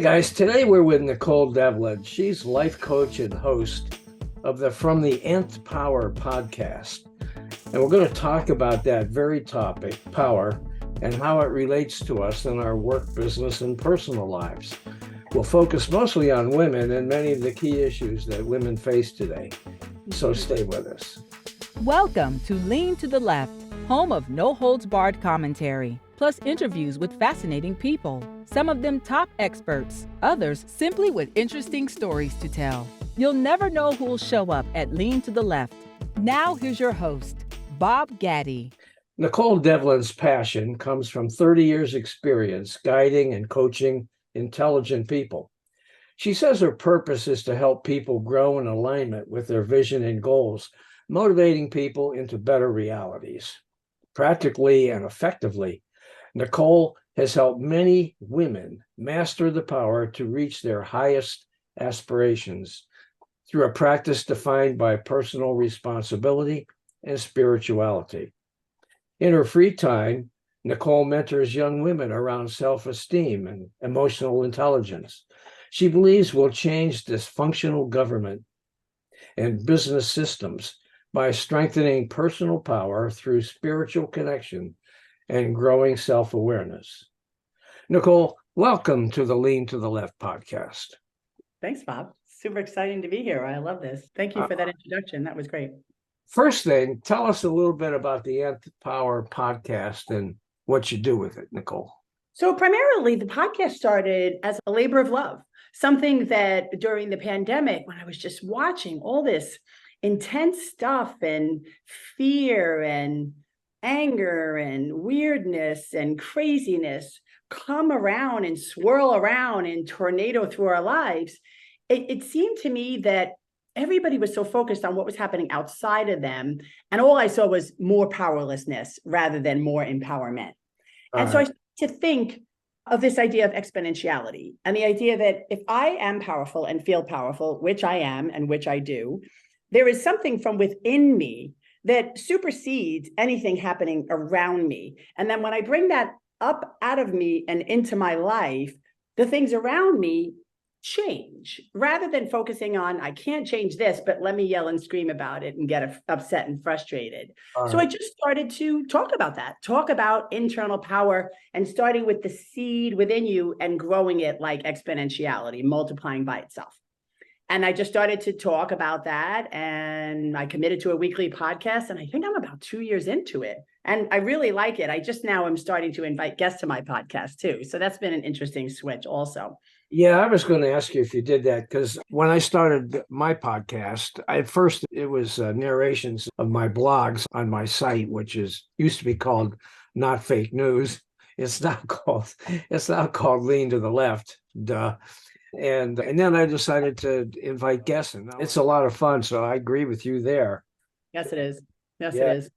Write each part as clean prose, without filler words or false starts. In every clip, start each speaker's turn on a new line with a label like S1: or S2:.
S1: Hey guys, today we're with Nicole Devlin. She's life coach and host of the From the Nth Power podcast. And we're going to talk about that very topic, power, and how it relates to us in our work, business, and personal lives. We'll focus mostly on women and many of the key issues that women face today. So stay with us.
S2: Welcome to Lean to the Left, home of no-holds-barred commentary, plus interviews with fascinating people. Some of them top experts, others simply with interesting stories to tell. You'll never know who'll show up at Lean to the Left. Now here's your host, Bob Gaddy.
S1: Nicole Devlin's passion comes from 30 years' experience guiding and coaching intelligent people. She says her purpose is to help people grow in alignment with their vision and goals, motivating people into better realities. Practically and effectively, Nicole has helped many women master the power to reach their highest aspirations through a practice defined by personal responsibility and spirituality. In her free time, Nicole mentors young women around self-esteem and emotional intelligence. She believes we'll change dysfunctional government and business systems by strengthening personal power through spiritual connection and growing self-awareness. Nicole, welcome to the Lean to the Left podcast.
S3: Thanks, Bob. Super exciting to be here. I love this. Thank you for that introduction. That was great.
S1: First thing, tell us a little bit about the Nth Power podcast and what you do with it, Nicole.
S3: So primarily, the podcast started as a labor of love, something that during the pandemic, when I was just watching all this intense stuff and fear and anger and weirdness and craziness come around and swirl around and tornado through our lives, it seemed to me that everybody was so focused on what was happening outside of them. And all I saw was more powerlessness rather than more empowerment. And so I started to think of this idea of exponentiality and the idea that if I am powerful and feel powerful, which I am and which I do, there is something from within me that supersedes anything happening around me. And then when I bring that up out of me and into my life, the things around me change rather than focusing on, I can't change this, but let me yell and scream about it and get upset and frustrated. So I just started to talk about that, talk about internal power and starting with the seed within you and growing it like exponentiality, multiplying by itself. And I just started to talk about that. And I committed to a weekly podcast. And I think I'm about 2 years into it. And I really like it. I just now am starting to invite guests to my podcast too. So that's been an interesting switch also.
S1: Yeah, I was going to ask you if you did that, because when I started my podcast, at first it was narrations of my blogs on my site, which used to be called Not Fake News. It's now called Lean to the Left. Duh. And then I decided to invite guests, and it's a lot of fun. So I agree with you there.
S3: Yes, it is. Yes,
S1: Yeah.
S3: it is.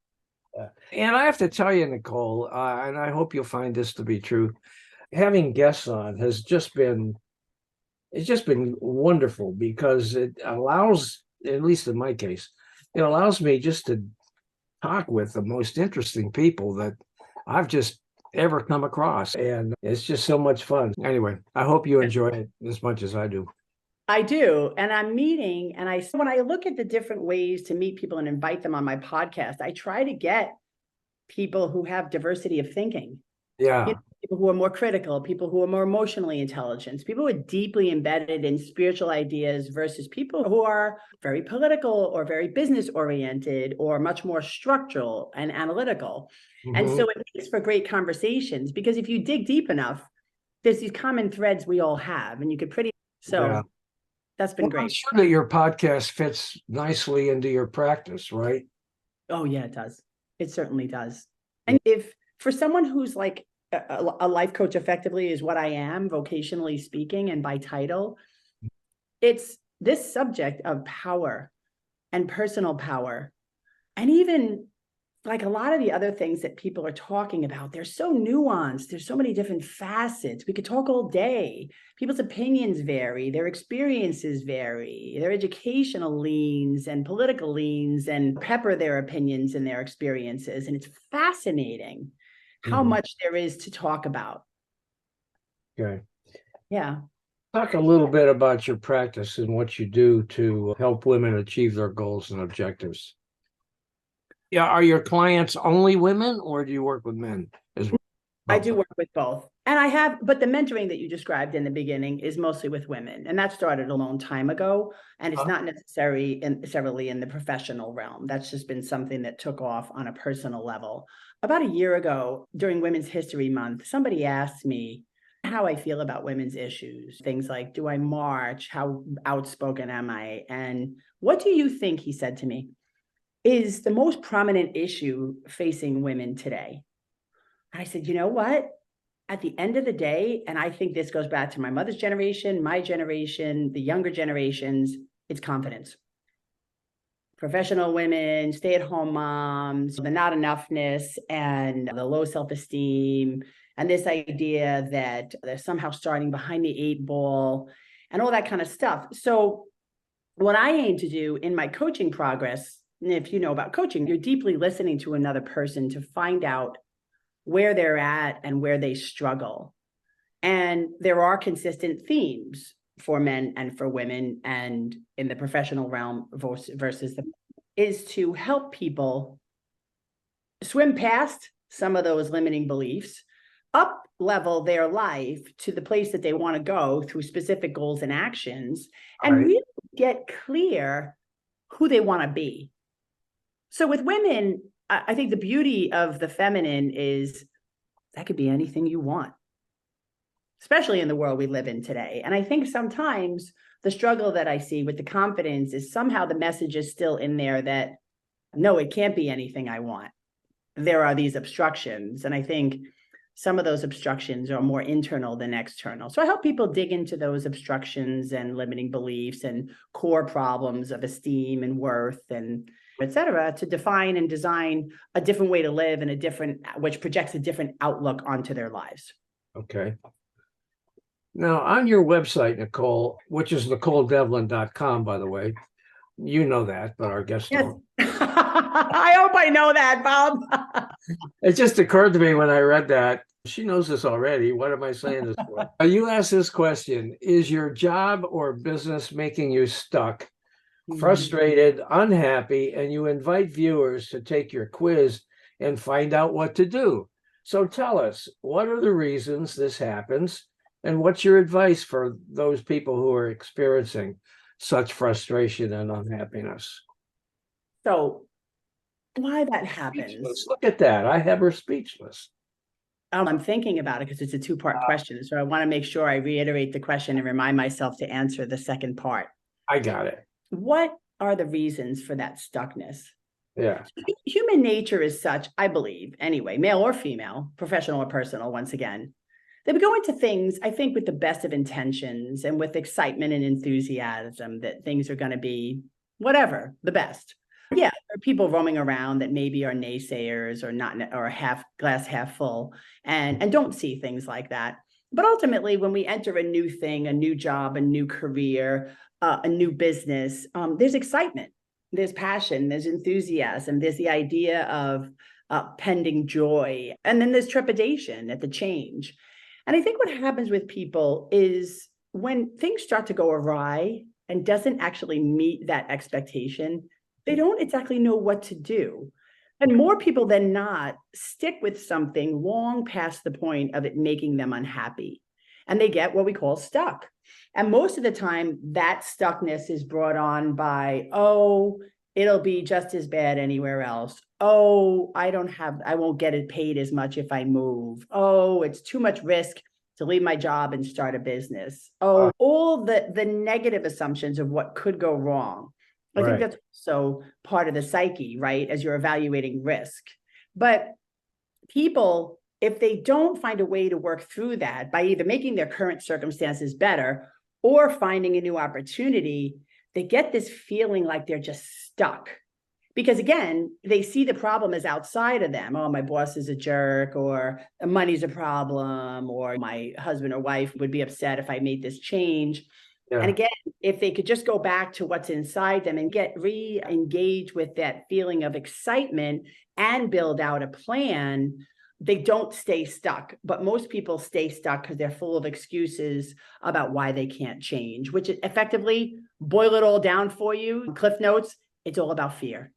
S1: And I have to tell you, Nicole, and I hope you'll find this to be true, having guests on has just been wonderful, because it allows, at least in my case, it allows me just to talk with the most interesting people that I've just ever come across. And it's just so much fun. Anyway, I hope you enjoy it as much as I do.
S3: I do. And I'm meeting, and when I look at the different ways to meet people and invite them on my podcast, I try to get people who have diversity of thinking.
S1: Yeah.
S3: People who are more critical, people who are more emotionally intelligent, people who are deeply embedded in spiritual ideas versus people who are very political or very business oriented or much more structural and analytical. Mm-hmm. And so it makes for great conversations, because if you dig deep enough, there's these common threads we all have, and you could that's been great.
S1: I'm sure that your podcast fits nicely into your practice, right?
S3: Oh yeah, it does. It certainly does. And if for someone who's like a life coach effectively is what I am, vocationally speaking, and by title, it's this subject of power and personal power. And even like a lot of the other things that people are talking about, they're so nuanced. There's so many different facets. We could talk all day. People's opinions vary. Their experiences vary. Their educational leans and political leans and pepper their opinions and their experiences. And it's fascinating how much there is to talk about.
S1: Okay.
S3: Yeah.
S1: Talk a little bit about your practice and what you do to help women achieve their goals and objectives. Yeah, are your clients only women or do you work with men as well?
S3: I do work with both. And I have, but the mentoring that you described in the beginning is mostly with women. And that started a long time ago. And it's not necessarily in the professional realm. That's just been something that took off on a personal level. About a year ago, during Women's History Month, somebody asked me how I feel about women's issues. Things like, do I march? How outspoken am I? And what do you think, he said to me, is the most prominent issue facing women today? I said, you know what? At the end of the day, and I think this goes back to my mother's generation, my generation, the younger generations, it's confidence. Professional women, stay-at-home moms, the not enoughness and the low self-esteem, and this idea that they're somehow starting behind the eight ball and all that kind of stuff. So what I aim to do in my coaching progress, and if you know about coaching, you're deeply listening to another person to find out where they're at and where they struggle. And there are consistent themes for men and for women, and in the professional realm versus the is to help people swim past some of those limiting beliefs, up level their life to the place that they want to go through specific goals and actions, and really get clear who they want to be. So with women, I think the beauty of the feminine is that could be anything you want, especially in the world we live in today. And I think sometimes the struggle that I see with the confidence is somehow the message is still in there that, no, it can't be anything I want. There are these obstructions. And I think some of those obstructions are more internal than external. So I help people dig into those obstructions and limiting beliefs and core problems of esteem and worth and et cetera, to define and design a different way to live and which projects a different outlook onto their lives.
S1: Okay. Now, on your website, Nicole, which is NicoleDevlin.com, by the way, you know that, but our guests don't.
S3: I hope I know that, Bob.
S1: It just occurred to me when I read that. She knows this already. What am I saying this for? You asked this question: is your job or business making you stuck, frustrated, unhappy, and you invite viewers to take your quiz and find out what to do? So tell us, what are the reasons this happens? And what's your advice for those people who are experiencing such frustration and unhappiness?
S3: So why that happens?
S1: Speechless. Look at that. I have her speechless.
S3: I'm thinking about it because it's a two-part question. So I want to make sure I reiterate the question and remind myself to answer the second part.
S1: I got it.
S3: What are the reasons for that stuckness?
S1: Yeah.
S3: Human nature is such, I believe, anyway, male or female, professional or personal, once again, that we go into things, I think, with the best of intentions and with excitement and enthusiasm that things are going to be whatever, the best. Yeah, there are people roaming around that maybe are naysayers or not, or glass half full, and don't see things like that. But ultimately, when we enter a new thing, a new job, a new career, a new business, there's excitement, there's passion, there's enthusiasm, there's the idea of pending joy, and then there's trepidation at the change. And I think what happens with people is when things start to go awry and doesn't actually meet that expectation, they don't exactly know what to do. And more people than not stick with something long past the point of it making them unhappy. And they get what we call stuck. And most of the time, that stuckness is brought on by, oh, it'll be just as bad anywhere else. Oh, I won't get it paid as much if I move. Oh, it's too much risk to leave my job and start a business. Oh, all the negative assumptions of what could go wrong. I think that's also part of the psyche, right? As you're evaluating risk. But people, if they don't find a way to work through that by either making their current circumstances better or finding a new opportunity, they get this feeling like they're just stuck. Because again, they see the problem as outside of them. Oh, my boss is a jerk, or money's a problem, or my husband or wife would be upset if I made this change. Yeah. And again, if they could just go back to what's inside them and get re-engaged with that feeling of excitement and build out a plan, they don't stay stuck, but most people stay stuck because they're full of excuses about why they can't change, which effectively, boil it all down for you. Cliff notes, it's all about fear.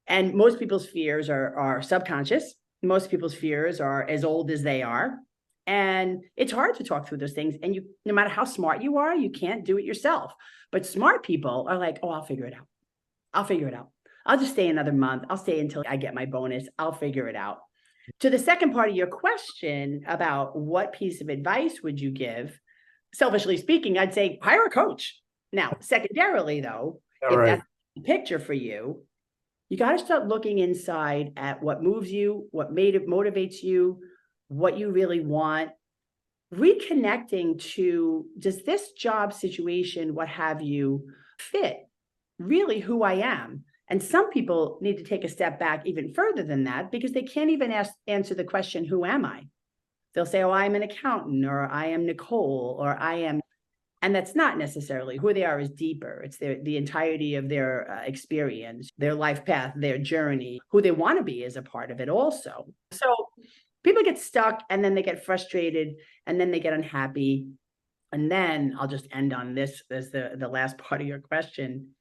S3: And most people's fears are subconscious. Most people's fears are as old as they are. And it's hard to talk through those things. And you, no matter how smart you are, you can't do it yourself. But smart people are like, oh, I'll figure it out. I'll figure it out. I'll just stay another month. I'll stay until I get my bonus. I'll figure it out. To the second part of your question about what piece of advice would you give, selfishly speaking, I'd say hire a coach. Now, secondarily, though, if that's the picture for you, you got to start looking inside at what moves you, what motivates you, what you really want, reconnecting to, does this job situation, what have you, fit really who I am? And some people need to take a step back even further than that because they can't even answer the question, who am I? They'll say, oh, I'm an accountant, or I am Nicole, or I am, and that's not necessarily who they are. Is deeper. It's the entirety of their experience, their life path, their journey, who they want to be is a part of it also. So people get stuck and then they get frustrated and then they get unhappy. And then I'll just end on this as the last part of your question.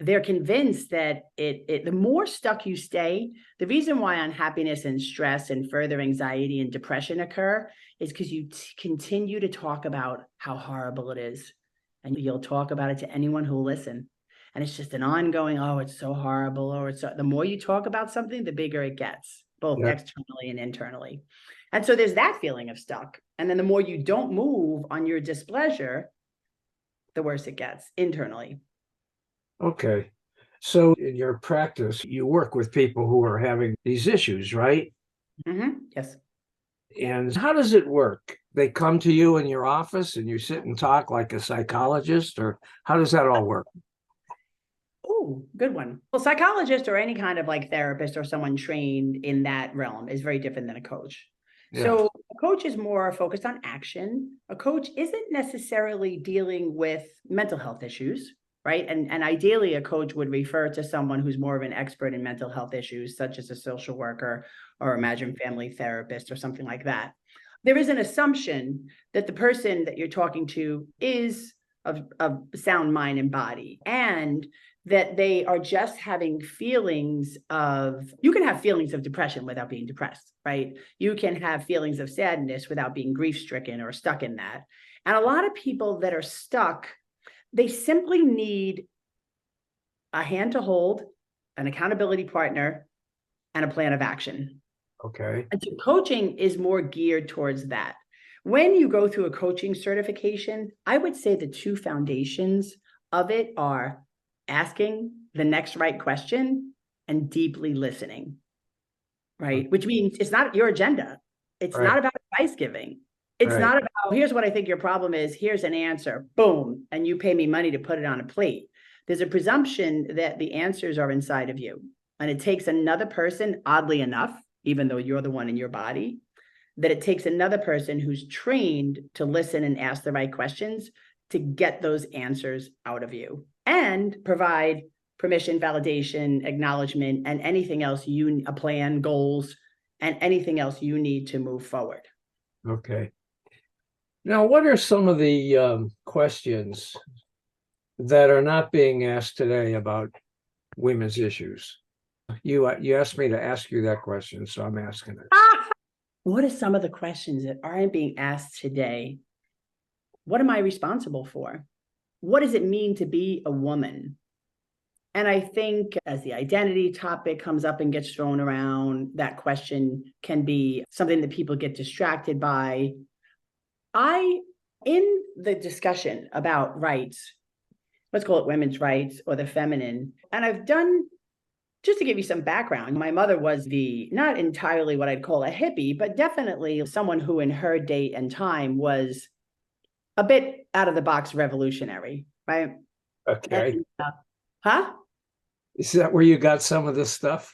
S3: They're convinced that the more stuck you stay, the reason why unhappiness and stress and further anxiety and depression occur is because you continue to talk about how horrible it is. And you'll talk about it to anyone who'll listen. And it's just an ongoing, oh, it's so horrible. Or the more you talk about something, the bigger it gets, both externally and internally. And so there's that feeling of stuck. And then the more you don't move on your displeasure, the worse it gets internally.
S1: Okay. So in your practice, you work with people who are having these issues, right?
S3: Mm-hmm. Yes.
S1: And how does it work? They come to you in your office and you sit and talk like a psychologist, or how does that all work?
S3: Oh, good one. Well, psychologist or any kind of like therapist or someone trained in that realm is very different than a coach. Yeah. So a coach is more focused on action. A coach isn't necessarily dealing with mental health issues. Right. And ideally, a coach would refer to someone who's more of an expert in mental health issues, such as a social worker or imagine family therapist or something like that. There is an assumption that the person that you're talking to is of sound mind and body, and that they are just having feelings of, you can have feelings of depression without being depressed, right? You can have feelings of sadness without being grief-stricken or stuck in that. And a lot of people that are stuck, they simply need a hand to hold, an accountability partner, and a plan of action.
S1: Okay.
S3: And so coaching is more geared towards that. When you go through a coaching certification, I would say the two foundations of it are asking the next right question and deeply listening, right? Which means it's not your agenda. It's not about advice giving. It's not about, here's what I think your problem is, here's an answer, boom, and you pay me money to put it on a plate. There's a presumption that the answers are inside of you. And it takes another person, oddly enough, even though you're the one in your body, that it takes another person who's trained to listen and ask the right questions to get those answers out of you and provide permission, validation, acknowledgement, and anything else a plan, goals, and anything else you need to move forward.
S1: Okay. Now, what are some of the questions that are not being asked today about women's issues? You asked me to ask you that question, so I'm asking it.
S3: What are some of the questions that aren't being asked today? What am I responsible for? What does it mean to be a woman? And I think as the identity topic comes up and gets thrown around, that question can be something that people get distracted by. In the discussion about rights, let's call it women's rights or the feminine, and I've done, just to give you some background, my mother was not entirely what I'd call a hippie, but definitely someone who in her date and time was a bit out of the box revolutionary, right?
S1: Okay.
S3: And,
S1: Is that where you got some of this stuff?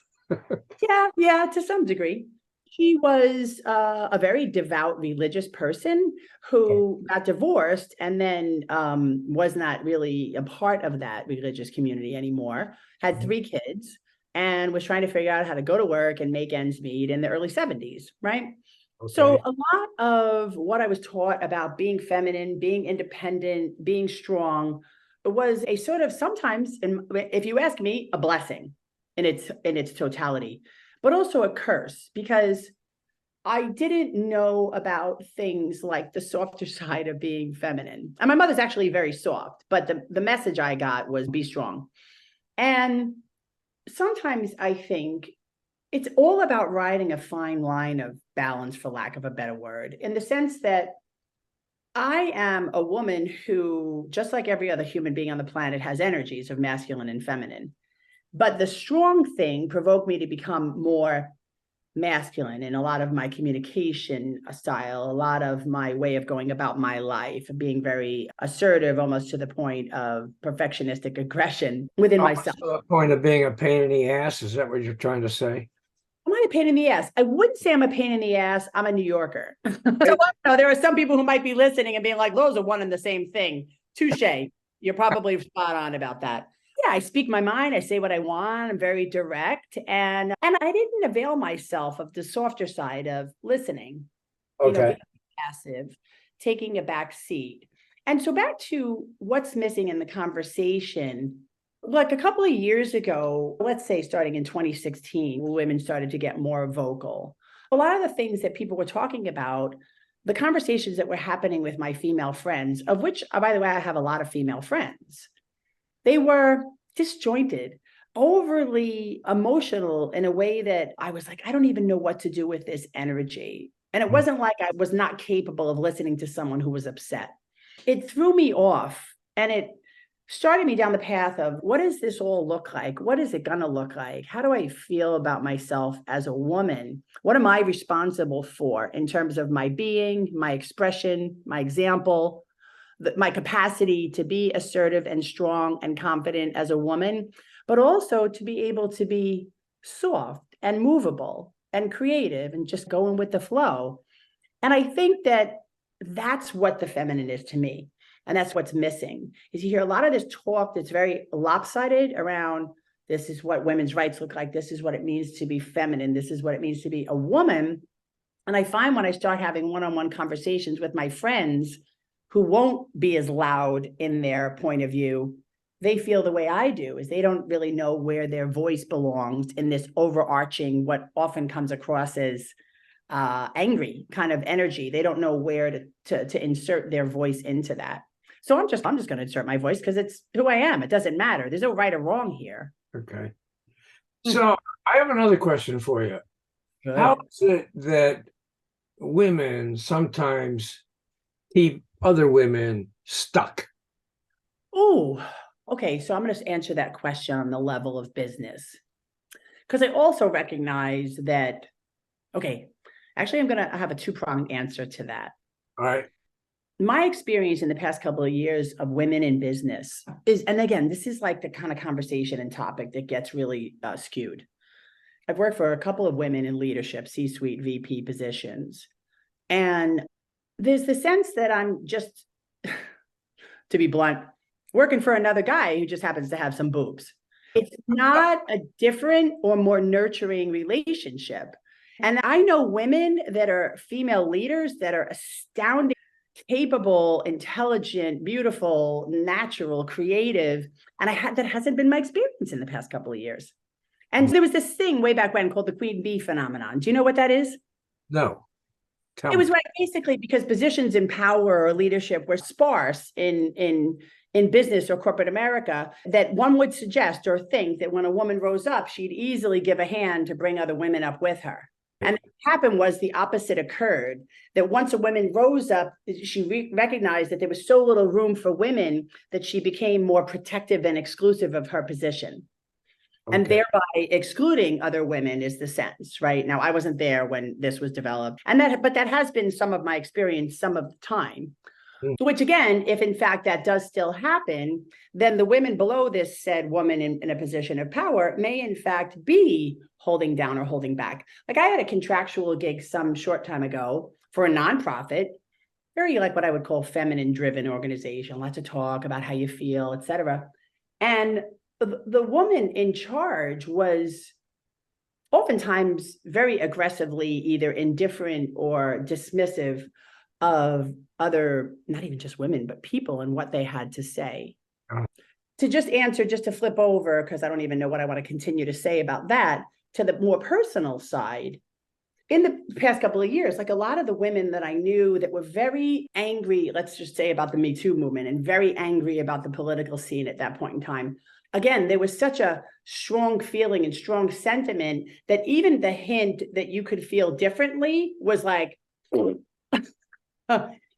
S3: Yeah, to some degree. She was a very devout religious person who got divorced and then was not really a part of that religious community anymore, had 3 kids, and was trying to figure out how to go to work and make ends meet in the early 70s, right?
S1: Okay.
S3: So a lot of what I was taught about being feminine, being independent, being strong was a sort of sometimes, if you ask me, a blessing in its totality, but also a curse, because I didn't know about things like the softer side of being feminine. And my mother's actually very soft, but the message I got was be strong. And sometimes I think it's all about riding a fine line of balance, for lack of a better word, in the sense that I am a woman who, just like every other human being on the planet, has energies of masculine and feminine. But the strong thing provoked me to become more masculine in a lot of my communication style, a lot of my way of going about my life, being very assertive, almost to the point of perfectionistic aggression within myself.
S1: To the point of being a pain in the ass, is that what you're trying to say?
S3: Am I a pain in the ass? I wouldn't say I'm a pain in the ass. I'm a New Yorker. So there are some people who might be listening and being like, those are one and the same thing. Touche. You're probably spot on about that. Yeah, I speak my mind. I say what I want. I'm very direct. And I didn't avail myself of the softer side of listening,
S1: Okay.
S3: being passive, taking a back seat. And so back to what's missing in the conversation. Like a couple of years ago, let's say starting in 2016, women started to get more vocal. A lot of the things that people were talking about, the conversations that were happening with my female friends, of which, by the way, I have a lot of female friends, they were disjointed, overly emotional in a way that I was like, I don't even know what to do with this energy. And it wasn't like I was not capable of listening to someone who was upset. It threw me off, and it started me down the path of, what does this all look like? What is it going to look like? How do I feel about myself as a woman? What am I responsible for in terms of my being, my expression, my example, my capacity to be assertive and strong and confident as a woman, but also to be able to be soft and movable and creative and just going with the flow. And I think that that's what the feminine is to me. And that's what's missing, is you hear a lot of this talk that's very lopsided around, this is what women's rights look like. This is what it means to be feminine. This is what it means to be a woman. And I find when I start having one-on-one conversations with my friends who won't be as loud in their point of view, they feel the way I do, is they don't really know where their voice belongs in this overarching, what often comes across as angry kind of energy. They don't know where to insert their voice into that. So I'm just going to insert my voice because it's who I am. It doesn't matter. There's no right or wrong here.
S1: Okay. So I have another question for you.
S3: Good.
S1: How is it that women sometimes keep other women stuck?
S3: Oh, okay. So I'm going to answer that question on the level of business, because I also recognize that, okay, actually, I'm going to have a two-pronged answer to that.
S1: All right.
S3: My experience in the past couple of years of women in business is, and again, this is like the kind of conversation and topic that gets really skewed. I've worked for a couple of women in leadership, C-suite VP positions. And there's the sense that I'm just, to be blunt, working for another guy who just happens to have some boobs. It's not a different or more nurturing relationship. And I know women that are female leaders that are astounding, capable, intelligent, beautiful, natural, creative. And that hasn't been my experience in the past couple of years. And there was this thing way back when called the Queen Bee phenomenon. Do you know what that is?
S1: No.
S3: It was right, basically because positions in power or leadership were sparse in business or corporate America, that one would suggest or think that when a woman rose up, she'd easily give a hand to bring other women up with her. And what happened was the opposite occurred, that once a woman rose up, she recognized that there was so little room for women that she became more protective and exclusive of her position. Okay. And thereby excluding other women is the sense, right? Now, I wasn't there when this was developed, but that has been some of my experience some of the time. Which again, if in fact that does still happen, then the women below this said woman in a position of power may in fact be holding down or holding back. Like I had a contractual gig some short time ago for a nonprofit, very like what I would call feminine driven organization, lots of talk about how you feel, et cetera. And the woman in charge was oftentimes very aggressively either indifferent or dismissive of other, not even just women, but people and what they had to say. To just answer, just to flip over, because I don't even know what I want to continue to say about that, to the more personal side. In the past couple of years, like a lot of the women that I knew that were very angry, let's just say about the Me Too movement, and very angry about the political scene at that point in time. Again, there was such a strong feeling and strong sentiment that even the hint that you could feel differently was like, you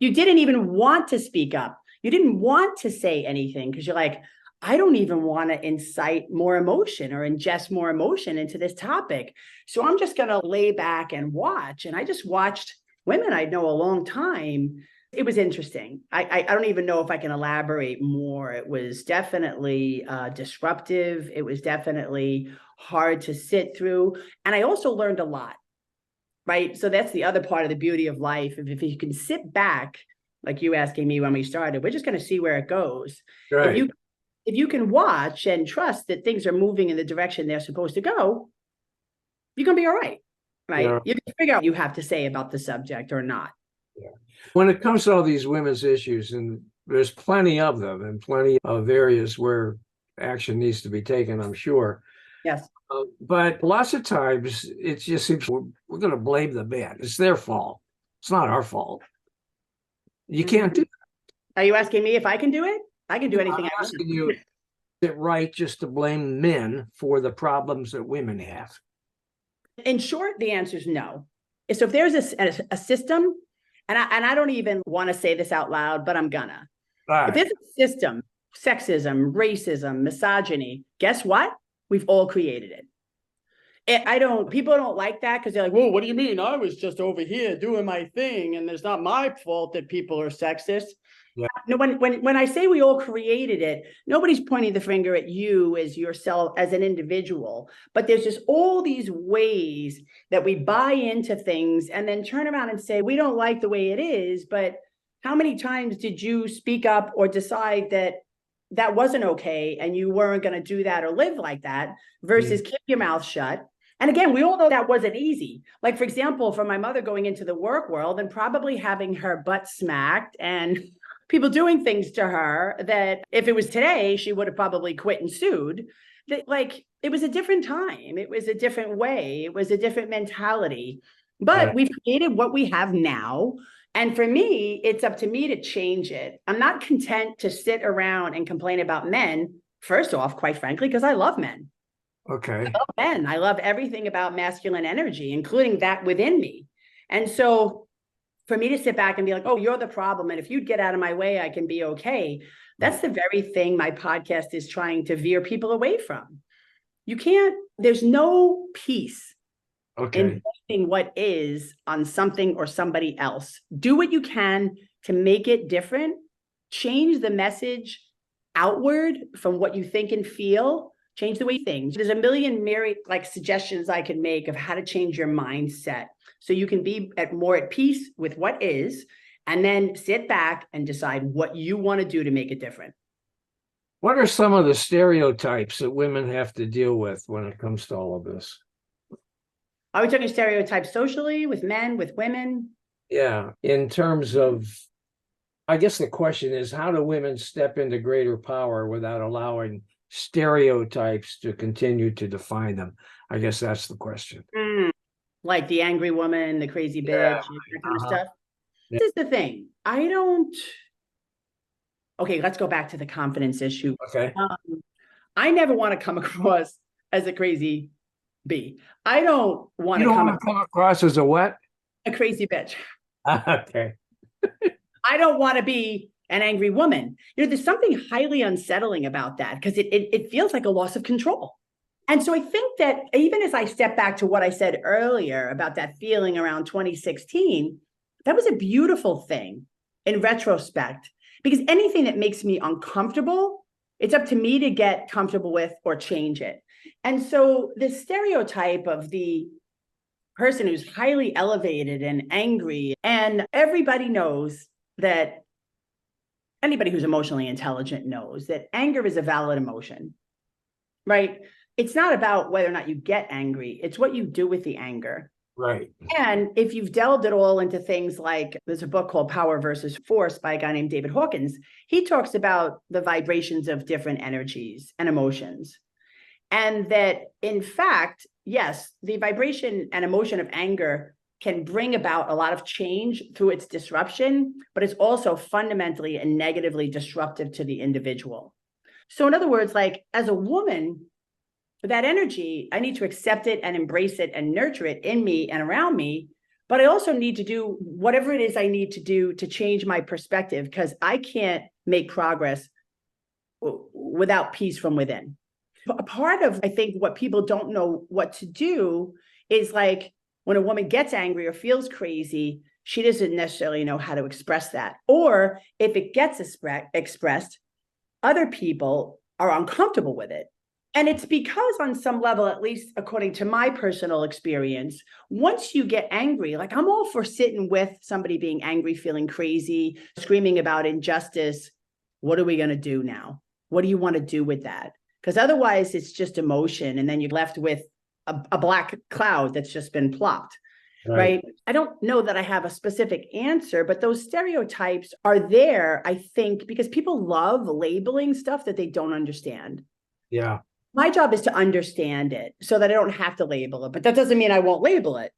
S3: didn't even want to speak up. You didn't want to say anything because you're like, I don't even want to incite more emotion or ingest more emotion into this topic. So I'm just going to lay back and watch. And I just watched women I know a long time. It was interesting. I don't even know if I can elaborate more. It was definitely disruptive. It was definitely hard to sit through. And I also learned a lot, right? So that's the other part of the beauty of life. If you can sit back, like you asking me when we started, we're just going to see where it goes.
S1: Right.
S3: If you can watch and trust that things are moving in the direction they're supposed to go, you're going to be all right, right?
S1: Yeah.
S3: You can figure out what you have to say about the subject or not.
S1: Yeah. When it comes to all these women's issues, and there's plenty of them and plenty of areas where action needs to be taken, I'm sure.
S3: Yes.
S1: But lots of times it just seems we're going to blame the men. It's their fault. It's not our fault. You can't do that.
S3: Are you asking me if I can do it? I can do anything
S1: I'm
S3: I want.
S1: asking you, is it right just to blame men for the problems that women have?
S3: In short, the answer is no. So if there's a system, and I don't even want to say this out loud, but I'm gonna.
S1: Right.
S3: If there's a system, sexism, racism, misogyny, guess what? We've all created it. People don't like that because they're like, well, what do you mean? I was just over here doing my thing and it's not my fault that people are sexist.
S1: Yeah.
S3: No, when I say we all created it, nobody's pointing the finger at you as yourself, as an individual, but there's just all these ways that we buy into things and then turn around and say, we don't like the way it is, but how many times did you speak up or decide that that wasn't okay and you weren't going to do that or live like that versus keep your mouth shut? And again, we all know that wasn't easy. Like, for example, for my mother going into the work world and probably having her butt smacked and people doing things to her that if it was today, she would have probably quit and sued. Like, it was a different time. It was a different way. It was a different mentality. But we've created what we have now. And for me, it's up to me to change it. I'm not content to sit around and complain about men, first off, quite frankly, because I love men.
S1: Okay.
S3: I love men. I love everything about masculine energy, including that within me. And so for me to sit back and be like, oh, you're the problem, and if you'd get out of my way, I can be okay. That's the very thing my podcast is trying to veer people away from. You can't, there's no peace in blaming what is on something or somebody else. Do what you can to make it different. Change the message outward from what you think and feel. Change the way you think. There's a million myriad suggestions I can make of how to change your mindset so you can be more at peace with what is, and then sit back and decide what you want to do to make it different.
S1: What are some of the stereotypes that women have to deal with when it comes to all of this?
S3: Are we talking stereotypes socially, with men, with women?
S1: Yeah, in terms of, I guess the question is, how do women step into greater power without allowing stereotypes to continue to define them? I guess that's the question.
S3: Like the angry woman, the crazy bitch, that kind of stuff. Yeah. This is the thing. Okay, let's go back to the confidence issue.
S1: Okay.
S3: I never want to come across as a crazy bee. I don't want
S1: to come across as a what?
S3: A crazy bitch.
S1: Okay.
S3: I don't want to be an angry woman. There's something highly unsettling about that because it feels like a loss of control. And so I think that even as I step back to what I said earlier about that feeling around 2016, that was a beautiful thing in retrospect, because anything that makes me uncomfortable, it's up to me to get comfortable with or change it. And so the stereotype of the person who's highly elevated and angry, and everybody knows that, anybody who's emotionally intelligent knows that anger is a valid emotion. right? It's not about whether or not you get angry. It's what you do with the anger.
S1: Right.
S3: And if you've delved it all into things like, there's a book called Power versus Force by a guy named David Hawkins. He talks about the vibrations of different energies and emotions. And that, in fact, yes, the vibration and emotion of anger can bring about a lot of change through its disruption, but it's also fundamentally and negatively disruptive to the individual. So in other words, like as a woman, that energy, I need to accept it and embrace it and nurture it in me and around me. But I also need to do whatever it is I need to do to change my perspective, because I can't make progress without peace from within. A part of, I think, what people don't know what to do is like when a woman gets angry or feels crazy, she doesn't necessarily know how to express that. Or if it gets expressed, other people are uncomfortable with it. And it's because on some level, at least according to my personal experience, once you get angry, like I'm all for sitting with somebody being angry, feeling crazy, screaming about injustice. What are we going to do now? What do you want to do with that? Because otherwise it's just emotion. And then you're left with a black cloud that's just been plopped, right? I don't know that I have a specific answer, but those stereotypes are there, I think, because people love labeling stuff that they don't understand.
S1: Yeah.
S3: My job is to understand it so that I don't have to label it, but that doesn't mean I won't label it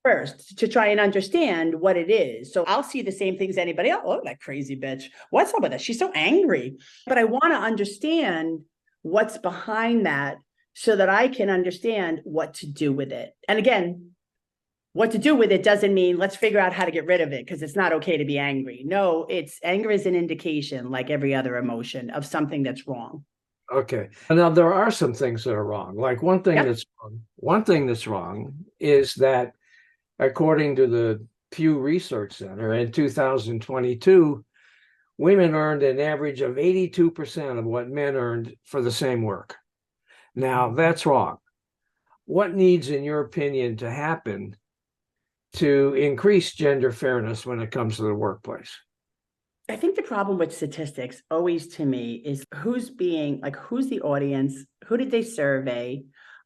S3: first to try and understand what it is. So I'll see the same things anybody else. Oh, that crazy bitch. What's up with that? She's so angry. But I want to understand what's behind that so that I can understand what to do with it. And again, what to do with it doesn't mean let's figure out how to get rid of it because it's not okay to be angry. No, anger is an indication, like every other emotion, of something that's wrong.
S1: Okay. Now there are some things that are wrong. Like one thing that's wrong is that according to the Pew Research Center in 2022, women earned an average of 82% of what men earned for the same work. Now that's wrong. What needs, in your opinion, to happen to increase gender fairness when it comes to the workplace?
S3: I think the problem with statistics always to me is who's the audience? Who did they survey?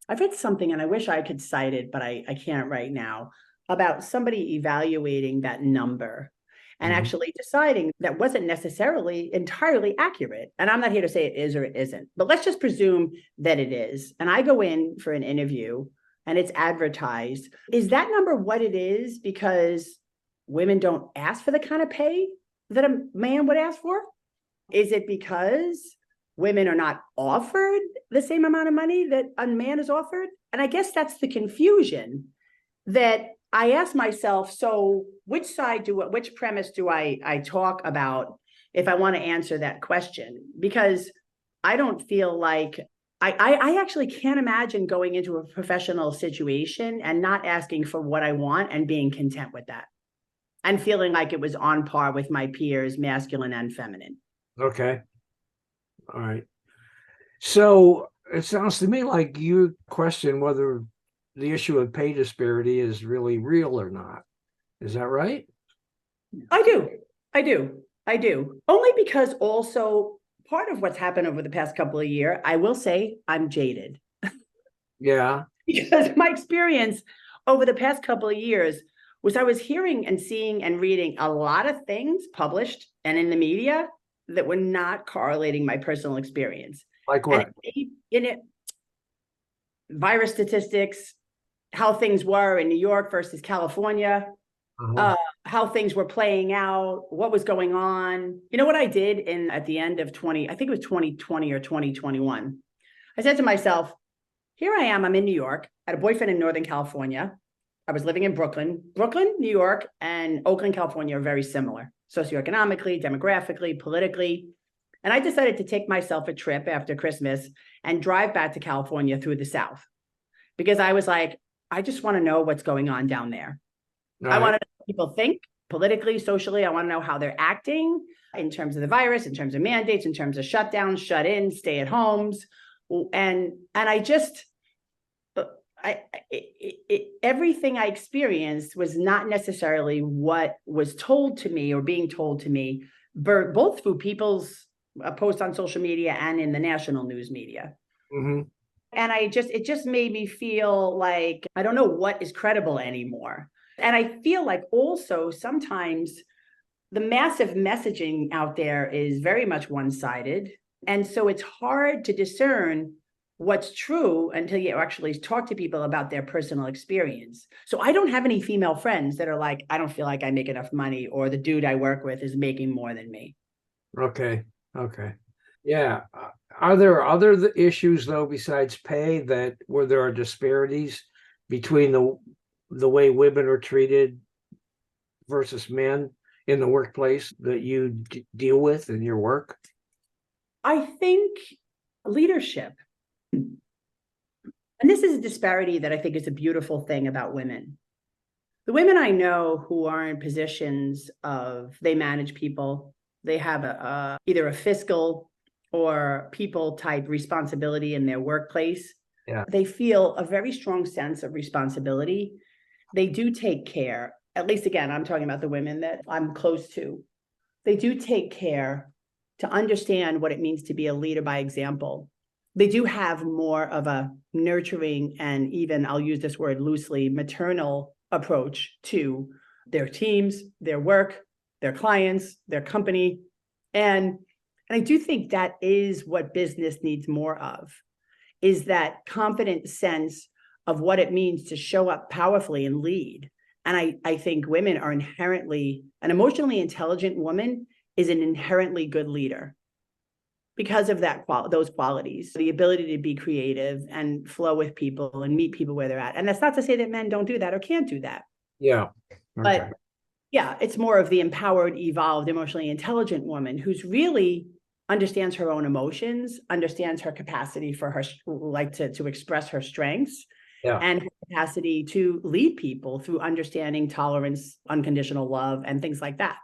S3: I've read something, and I wish I could cite it, but I can't right now, about somebody evaluating that number and actually deciding that wasn't necessarily entirely accurate. And I'm not here to say it is or it isn't, but let's just presume that it is. And I go in for an interview and it's advertised. Is that number what it is because women don't ask for the kind of pay that a man would ask for? Is it because women are not offered the same amount of money that a man is offered? And I guess that's the confusion that I ask myself, so which premise do I talk about if I want to answer that question? Because I don't feel like, I actually can't imagine going into a professional situation and not asking for what I want and being content with that, and feeling like it was on par with my peers, masculine and feminine.
S1: Okay. All right. So it sounds to me like you question whether the issue of pay disparity is really real or not. Is that right?
S3: I do. Only because also part of what's happened over the past couple of years, I will say I'm jaded.
S1: Yeah.
S3: Because my experience over the past couple of years was I was hearing and seeing and reading a lot of things published and in the media that were not correlating my personal experience.
S1: Like what?
S3: In it, virus statistics, how things were in New York versus California, how things were playing out, what was going on. You know what I did at the end of I think it was 2020 or 2021. I said to myself, here I am, I'm in New York, I had a boyfriend in Northern California. I was living in Brooklyn. Brooklyn, New York, and Oakland, California are very similar, socioeconomically, demographically, politically. And I decided to take myself a trip after Christmas and drive back to California through the South, because I was like, I just want to know what's going on down there. I want to know what people think politically, socially. I want to know how they're acting in terms of the virus, in terms of mandates, in terms of shutdowns, shut in, stay at homes. And everything I experienced was not necessarily what was told to me or being told to me, both through people's posts on social media and in the national news media. And it just made me feel like I don't know what is credible anymore. And I feel like also sometimes the massive messaging out there is very much one-sided. And so it's hard to discern what's true until you actually talk to people about their personal experience. So I don't have any female friends that are like, I don't feel like I make enough money, or the dude I work with is making more than me.
S1: Okay. Okay. Yeah. Are there other issues though besides pay that where there are disparities between the way women are treated versus men in the workplace that you deal with in your work?
S3: I think leadership. And this is a disparity that I think is a beautiful thing about women. The women I know who are in positions they manage people, they have either a fiscal or people type responsibility in their workplace.
S1: Yeah.
S3: They feel a very strong sense of responsibility. They do take care, at least again, I'm talking about the women that I'm close to. They do take care to understand what it means to be a leader by example. They do have more of a nurturing and even, I'll use this word loosely, maternal approach to their teams, their work, their clients, their company. And I do think that is what business needs more of, is that confident sense of what it means to show up powerfully and lead. And I think women are inherently, an emotionally intelligent woman is an inherently good leader because of those qualities, the ability to be creative and flow with people and meet people where they're at. And that's not to say that men don't do that or can't do that.
S1: Yeah. Okay.
S3: But yeah, it's more of the empowered, evolved, emotionally intelligent woman who's really understands her own emotions, understands her capacity for her, like to express her strengths,
S1: Yeah.
S3: and her capacity to lead people through understanding, tolerance, unconditional love, and things like that.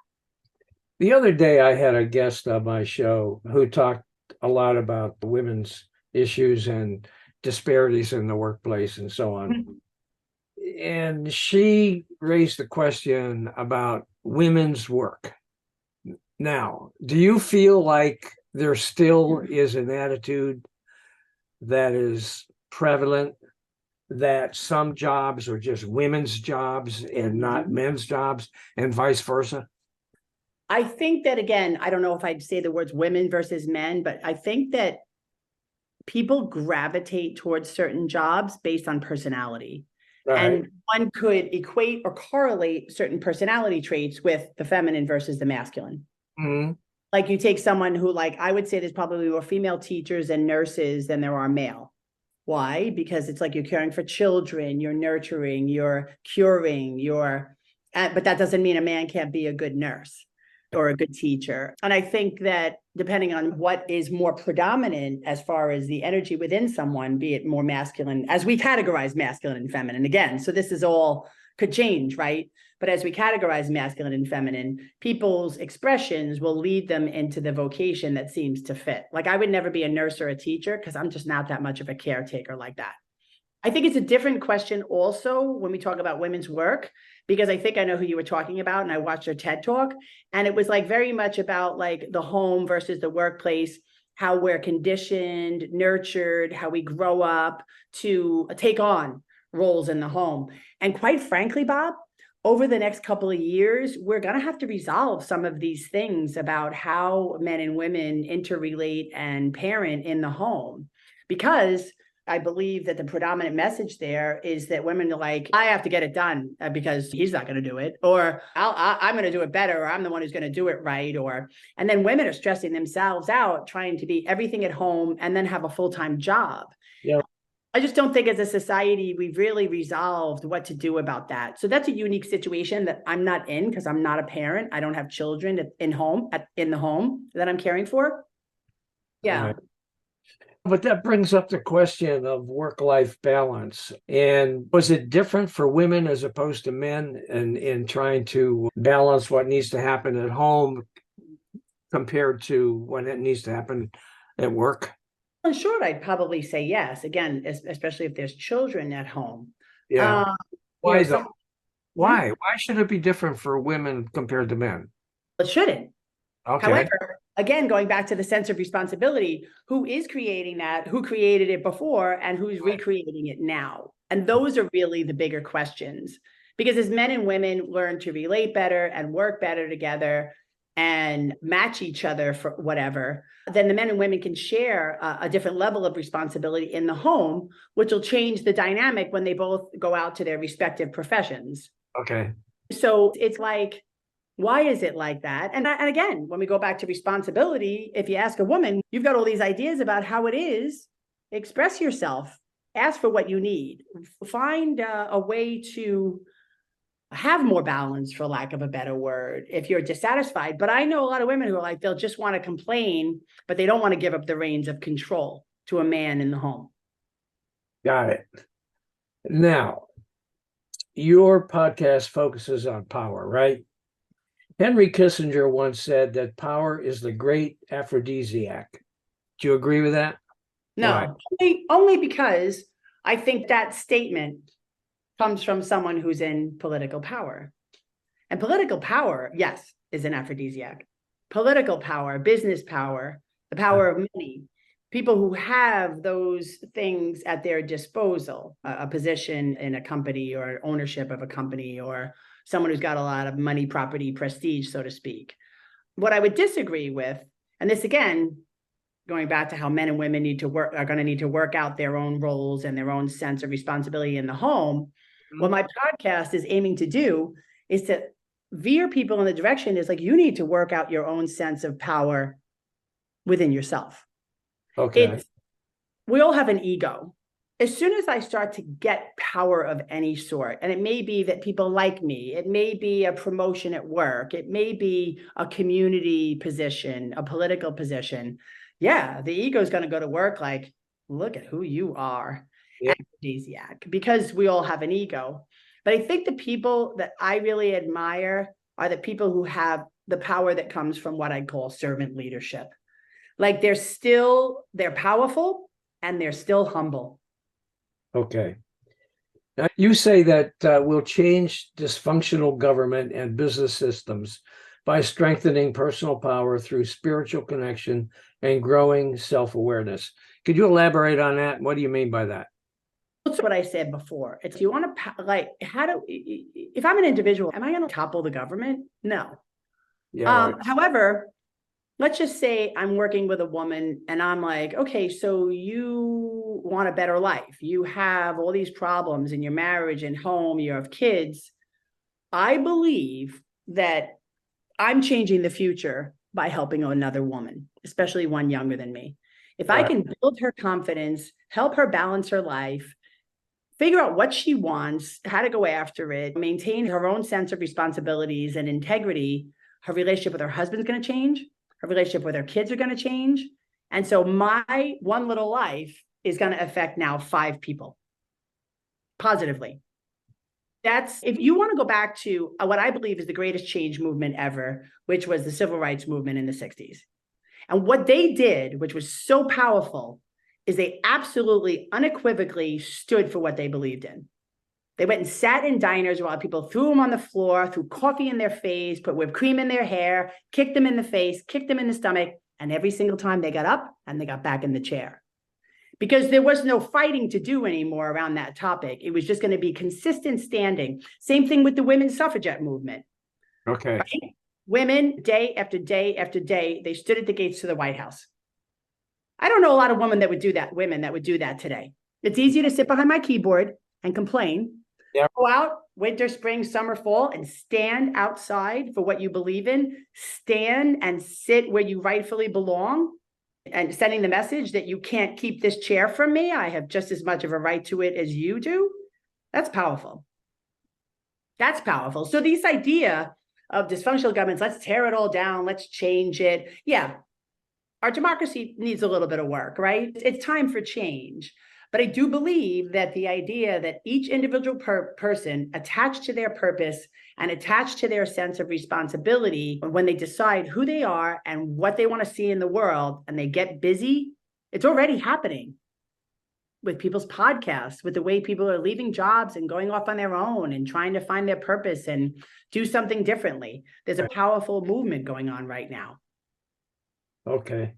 S1: The other day, I had a guest on my show who talked a lot about women's issues and disparities in the workplace and so on. And she raised the question about women's work. Now, do you feel like there still is an attitude that is prevalent that some jobs are just women's jobs and not men's jobs, and vice versa?
S3: I think that, again, I don't know if I'd say the words women versus men, but I think that people gravitate towards certain jobs based on personality.
S1: Right.
S3: And one could equate or correlate certain personality traits with the feminine versus the masculine.
S1: Mm-hmm.
S3: Like you take someone who, like, I would say there's probably more female teachers and nurses than there are male. Why? Because it's like you're caring for children, you're nurturing, you're curing, but that doesn't mean a man can't be a good nurse or a good teacher. And I think that depending on what is more predominant as far as the energy within someone, be it more masculine, as we categorize masculine and feminine again. So this is all could change, right? But as we categorize masculine and feminine, people's expressions will lead them into the vocation that seems to fit. Like I would never be a nurse or a teacher because I'm just not that much of a caretaker like that. I think it's a different question also when we talk about women's work, because I think I know who you were talking about, and I watched your TED talk, and it was like very much about like the home versus the workplace, how we're conditioned, nurtured, how we grow up to take on roles in the home. And quite frankly, Bob, over the next couple of years, we're going to have to resolve some of these things about how men and women interrelate and parent in the home, because I believe that the predominant message there is that women are like, I have to get it done because he's not going to do it, or I'm going to do it better, or I'm the one who's going to do it right. And then women are stressing themselves out, trying to be everything at home and then have a full-time job.
S1: Yeah.
S3: I just don't think as a society, we've really resolved what to do about that. So that's a unique situation that I'm not in because I'm not a parent. I don't have children in the home that I'm caring for. Yeah.
S1: Right. But that brings up the question of work-life balance. And was it different for women as opposed to men in trying to balance what needs to happen at home compared to when it needs to happen at work?
S3: In short, I'd probably say yes. Again, especially if there's children at home.
S1: Yeah. Why though?
S3: Hmm?
S1: Why? Why should it be different for women compared to men?
S3: It shouldn't.
S1: Okay.
S3: However, again, going back to the sense of responsibility, who is creating that, who created it before, and who's recreating it now? And those are really the bigger questions. Because as men and women learn to relate better and work better together and match each other for whatever, then the men and women can share a different level of responsibility in the home, which will change the dynamic when they both go out to their respective professions.
S1: Okay.
S3: So it's like, why is it like that? And again, when we go back to responsibility, if you ask a woman, you've got all these ideas about how it is, express yourself, ask for what you need, find a way to have more balance, for lack of a better word, if you're dissatisfied. But I know a lot of women who are like, they'll just want to complain, but they don't want to give up the reins of control to a man in the home.
S1: Got it. Now, your podcast focuses on power, right? Henry Kissinger once said that power is the great aphrodisiac. Do you agree with that?
S3: No, only because I think that statement comes from someone who's in political power. And political power, yes, is an aphrodisiac. Political power, business power, the power of money, people who have those things at their disposal, a position in a company or ownership of a company, or someone who's got a lot of money, property, prestige, so to speak. What I would disagree with, and this again, going back to how men and women are going to need to work out their own roles and their own sense of responsibility in the home. What my podcast is aiming to do is to veer people in the direction is like, you need to work out your own sense of power within yourself.
S1: Okay.
S3: We all have an ego. As soon as I start to get power of any sort, and it may be that people like me, it may be a promotion at work, it may be a community position, a political position. Yeah, the ego is going to go to work like, look at who you are. Yeah. Aphrodisiac, because we all have an ego. But I think the people that I really admire are the people who have the power that comes from what I call servant leadership. Like they're powerful and they're still humble.
S1: Okay. Now, you say that we'll change dysfunctional government and business systems by strengthening personal power through spiritual connection and growing self-awareness. Could you elaborate on that? What do you mean by that?
S3: That's what I said before. It's, you want to, like, if I'm an individual, am I going to topple the government? No.
S1: Yeah. Right.
S3: However, let's just say I'm working with a woman and I'm like, okay, so you want a better life. You have all these problems in your marriage and home, you have kids. I believe that I'm changing the future by helping another woman, especially one younger than me. If I can build her confidence, help her balance her life, figure out what she wants, how to go after it, maintain her own sense of responsibilities and integrity, her relationship with her husband's going to change. Her relationship with her kids are going to change. And so my one little life is going to affect now 5 people positively. That's, if you want to go back to what I believe is the greatest change movement ever, which was the civil rights movement in the 60s. And what they did, which was so powerful, is they absolutely unequivocally stood for what they believed in. They went and sat in diners while people threw them on the floor, threw coffee in their face, put whipped cream in their hair, kicked them in the face, kicked them in the stomach. And every single time they got up and they got back in the chair. Because there was no fighting to do anymore around that topic. It was just going to be consistent standing. Same thing with the women's suffragette movement.
S1: Okay.
S3: Right? Women, day after day after day, they stood at the gates to the White House. I don't know a lot of women that would do that today. It's easy to sit behind my keyboard and complain. Yeah. Go out, winter, spring, summer, fall, and stand outside for what you believe in. Stand and sit where you rightfully belong, and sending the message that you can't keep this chair from me. I have just as much of a right to it as you do. That's powerful. That's powerful. So this idea of dysfunctional governments, let's tear it all down, let's change it. Yeah. Our democracy needs a little bit of work, right? It's time for change. But I do believe that the idea that each individual person attached to their purpose and attached to their sense of responsibility, when they decide who they are and what they want to see in the world, and they get busy, it's already happening with people's podcasts, with the way people are leaving jobs and going off on their own and trying to find their purpose and do something differently. There's a powerful movement going on right now.
S1: Okay.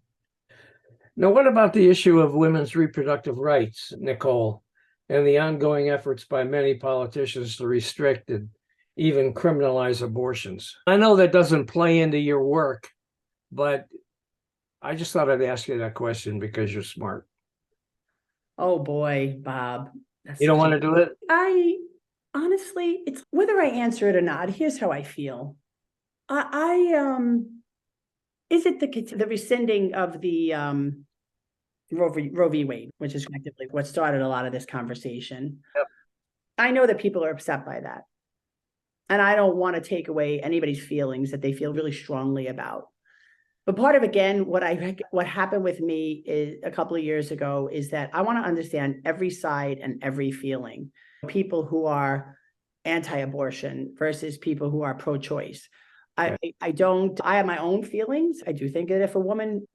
S1: Now, what about the issue of women's reproductive rights, Nicole, and the ongoing efforts by many politicians to restrict and even criminalize abortions? I know that doesn't play into your work, but I just thought I'd ask you that question because you're smart.
S3: Oh boy, Bob.
S1: You don't want to do it?
S3: I honestly, it's whether I answer it or not. Here's how I feel. Is it the rescinding of the Roe v. Wade, which is effectively what started a lot of this conversation?
S1: Yep.
S3: I know that people are upset by that, and I don't want to take away anybody's feelings that they feel really strongly about. But part of, again, what happened with me is a couple of years ago is that I want to understand every side and every feeling. People who are anti-abortion versus people who are pro-choice. I have my own feelings. I do think that if a woman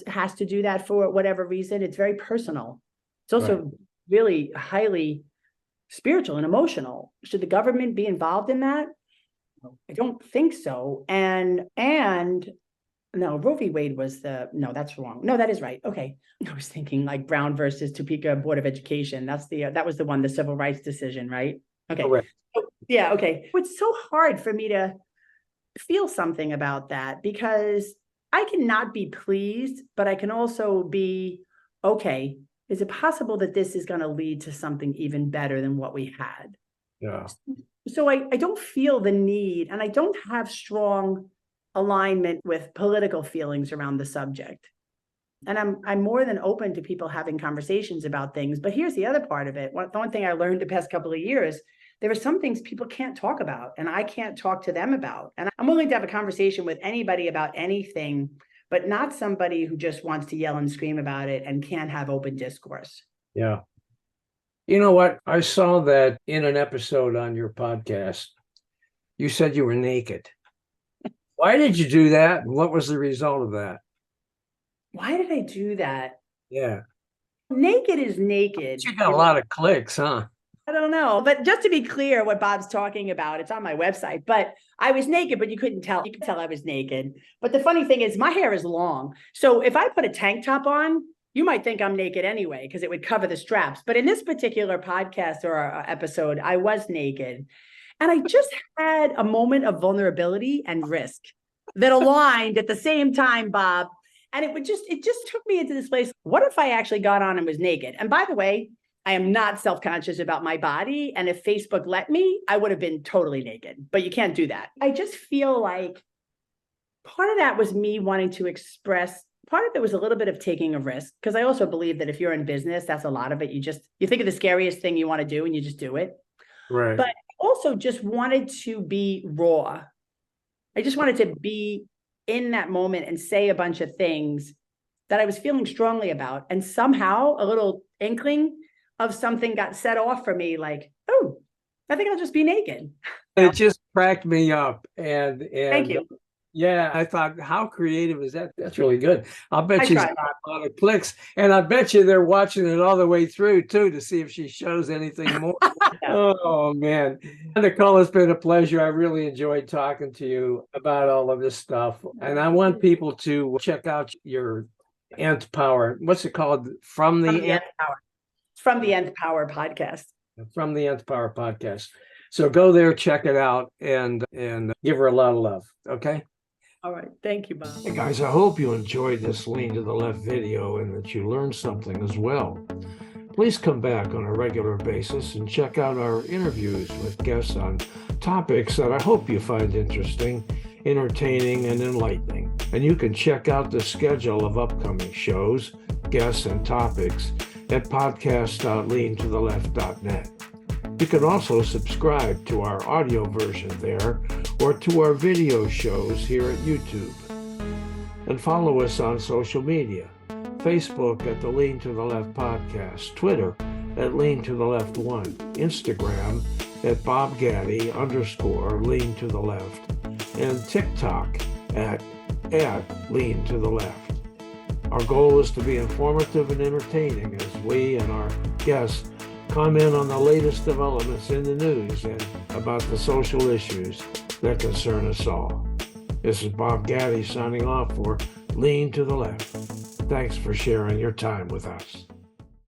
S3: has to do that for whatever reason, it's very personal. It's also really highly spiritual and emotional. Should the government be involved in that? I don't think so. And no, Roe v. Wade was no, that's wrong. No, that is right. Okay. I was thinking like Brown versus Topeka Board of Education. That was the one, the civil rights decision, right? Okay.
S1: Correct.
S3: Yeah. Okay. It's so hard for me to feel something about that because I cannot be pleased, but I can also be, okay, is it possible that this is going to lead to something even better than what we had?
S1: Yeah.
S3: So I don't feel the need, and I don't have strong alignment with political feelings around the subject. And I'm more than open to people having conversations about things. But here's the other part of it. The one thing I learned the past couple of years, there are some things people can't talk about, and I can't talk to them about. And I'm willing to have a conversation with anybody about anything, but not somebody who just wants to yell and scream about it and can't have open discourse.
S1: Yeah. You know what? I saw that in an episode on your podcast. You said you were naked. Why did you do that? And what was the result of that?
S3: Why did I do that?
S1: Yeah.
S3: Naked is naked.
S1: You got a lot of clicks, huh?
S3: I don't know. But just to be clear, what Bob's talking about, it's on my website. But I was naked, but you couldn't tell. You could tell I was naked. But the funny thing is my hair is long. So if I put a tank top on, you might think I'm naked anyway, because it would cover the straps. But in this particular podcast or episode, I was naked. And I just had a moment of vulnerability and risk that aligned at the same time, Bob. And it just took me into this place. What if I actually got on and was naked? And by the way, I am not self-conscious about my body. And if Facebook let me, I would have been totally naked, but you can't do that. I just feel like part of that was me wanting to express, part of it was a little bit of taking a risk. Because I also believe that if you're in business, that's a lot of it. You think of the scariest thing you want to do and you just do it.
S1: Right.
S3: But I also just wanted to be raw. I just wanted to be in that moment and say a bunch of things that I was feeling strongly about. And somehow a little inkling of something got set off for me, like, oh, I think I'll just be naked.
S1: It just cracked me up. And
S3: Thank you.
S1: Yeah, I thought, how creative is that? That's really good. I'll bet she's
S3: tried.
S1: got a lot of clicks. And I bet you they're watching it all the way through, too, to see if she shows anything more. Oh, man. Nicole, it's been a pleasure. I really enjoyed talking to you about all of this stuff. And I want people to check out your Nth Power. What's it called? From the Nth
S3: Power. From the Nth Power podcast.
S1: From the Nth Power podcast. So go there, check it out, and give her a lot of love. Okay?
S3: All right. Thank you, Bob.
S1: Hey guys, I hope you enjoyed this Lean to the Left video and that you learned something as well. Please come back on a regular basis and check out our interviews with guests on topics that I hope you find interesting, entertaining, and enlightening. And you can check out the schedule of upcoming shows, guests, and topics at podcast.leantotheleft.net. You can also subscribe to our audio version there or to our video shows here at YouTube. And follow us on social media, Facebook at the Lean to the Left Podcast, Twitter at Lean to the Left 1, Instagram at BobGaddy_Lean to the Left, and TikTok at Lean to the Left. Our goal is to be informative and entertaining as we and our guests comment on the latest developments in the news and about the social issues that concern us all. This is Bob Gaddy signing off for Lean to the Left. Thanks for sharing your time with us.